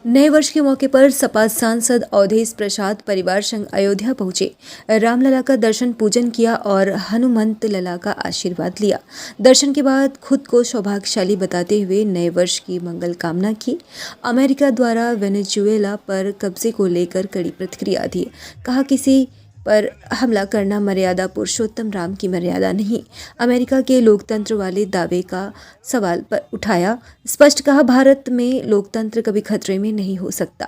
नए वर्ष के मौके पर सपा सांसद अवधेश प्रसाद परिवार संग अयोध्या पहुंचे। रामलला का दर्शन पूजन किया और हनुमंत लला का आशीर्वाद लिया। दर्शन के बाद खुद को सौभाग्यशाली बताते हुए नए वर्ष की मंगल कामना की। अमेरिका द्वारा वेनेजुएला पर कब्जे को लेकर कड़ी प्रतिक्रिया दी। कहा किसी पर हमला करना मर्यादा पुरुषोत्तम राम की मर्यादा नहीं। अमेरिका के लोकतंत्र वाले दावे का सवाल पर उठाया। स्पष्ट कहा भारत में लोकतंत्र कभी खतरे में नहीं हो सकता।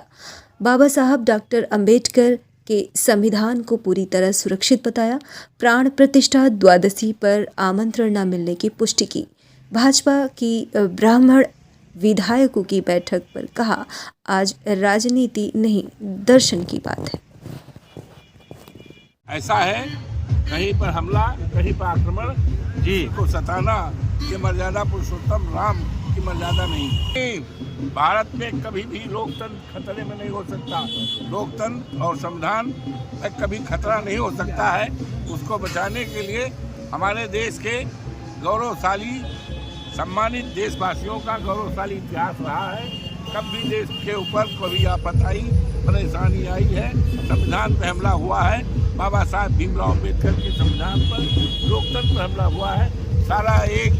बाबा साहब डॉक्टर अंबेडकर के संविधान को पूरी तरह सुरक्षित बताया। प्राण प्रतिष्ठा द्वादशी पर आमंत्रण न मिलने की पुष्टि की। भाजपा की ब्राह्मण विधायकों की बैठक पर कहा आज राजनीति नहीं दर्शन की बात है। ऐसा है कहीं पर हमला कहीं पर आक्रमण जी को सताना ये मर्यादा पुरुषोत्तम राम की मर्यादा नहीं। भारत में कभी भी लोकतंत्र खतरे में नहीं हो सकता। लोकतंत्र और संविधान तक कभी खतरा नहीं हो सकता है। उसको बचाने के लिए हमारे देश के गौरवशाली सम्मानित देशवासियों का गौरवशाली इतिहास रहा है। कभी देश के ऊपर कभी आपत्ति आई परेशानी आई है, संविधान पर हमला हुआ है, बाबा साहब भीमराव अम्बेडकर के संविधान पर लोकतंत्र पर हमला हुआ है। सारा एक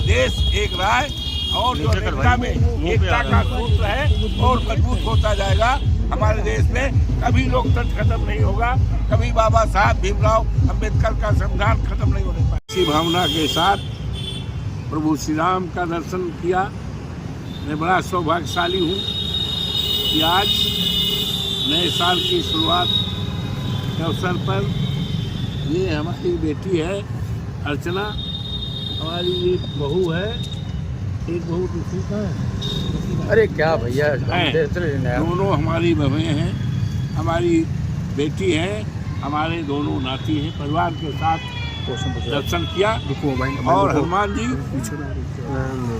देश एक राय और जो अमेरिका में एकता का सूत्र है और मजबूत होता जाएगा। हमारे देश में कभी लोकतंत्र खत्म नहीं होगा, कभी बाबा साहब भीमराव अम्बेडकर का संविधान खत्म नहीं होने पाएगा। इसी भावना के साथ प्रभु श्री राम का दर्शन किया। मैं बड़ा सौभाग्यशाली हूँ कि आज नए साल की शुरुआत के अवसर पर ये हमारी बेटी है अर्चना, हमारी ये बहू है, एक बहू दूसरी का है। अरे क्या भैया, दोनों हमारी बहनें हैं, हमारी बेटी है, हमारे दोनों नाती हैं। परिवार के साथ दर्शन किया और हनुमान जी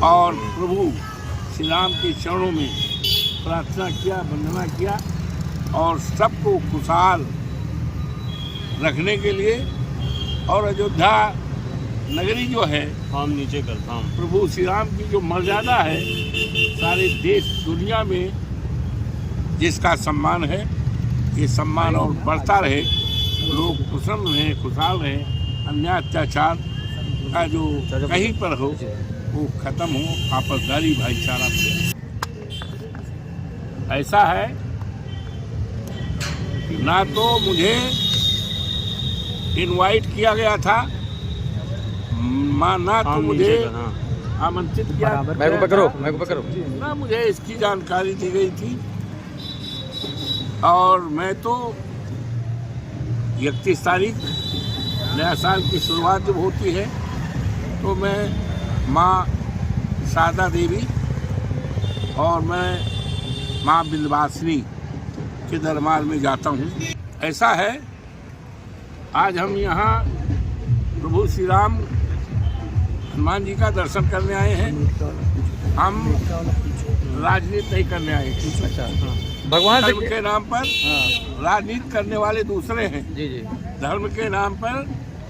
और प्रभु श्री राम के चरणों में प्रार्थना किया, वंदना किया और सबको खुशहाल रखने के लिए। और अयोध्या नगरी जो है हम नीचे करता हूँ, प्रभु श्री राम की जो मर्यादा है सारे देश दुनिया में जिसका सम्मान है, ये सम्मान और बढ़ता रहे, लोग प्रसन्न रहें, खुशहाल रहें, अन्याय अत्याचार का जो कहीं पर हो वो खत्म हो, आपसदारी भाईचारा से। ऐसा है ना तो मुझे इनवाइट किया गया था, ना तो मुझे आमंत्रित किया ना मुझे इसकी जानकारी दी गई थी। और मैं तो 31 तारीख नया साल की शुरुआत जब होती है तो मैं माँ शारदा देवी और मैं माँ विंध्यवासिनी के दरबार में जाता हूँ। ऐसा है आज हम यहाँ प्रभु श्री राम हनुमान जी का दर्शन करने आए हैं। हम राजनीति नहीं करने आए हैं। भगवान धर्म के नाम पर राजनीति करने वाले दूसरे हैं। धर्म के नाम पर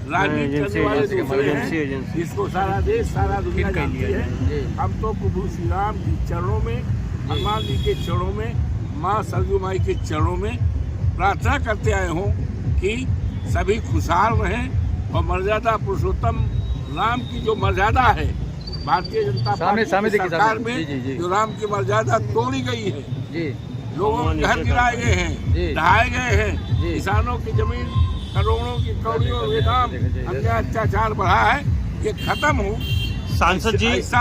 राजनीति करने वाले दूसरे हैं, जिसको सारा देश सारा दुनिया जानती है। हम तो प्रभु श्री राम के चरणों में, हनुमान जी के चरणों में, माँ सरयू माई के चरणों में प्रार्थना करते आए हों कि सभी खुशहाल रहें और मर्यादा पुरुषोत्तम राम की जो मर्यादा है भारतीय जनता पार्टी की सरकार में जो राम की मर्यादा तोड़ी गई है, लोगों के घर गिराए गए हैं, ढहाए गए हैं, किसानों की जमीन करोड़ों की कौड़ियों के दाम, अन्याय अत्याचार बढ़ा है, ये खत्म हो। सांसद जी ऐसा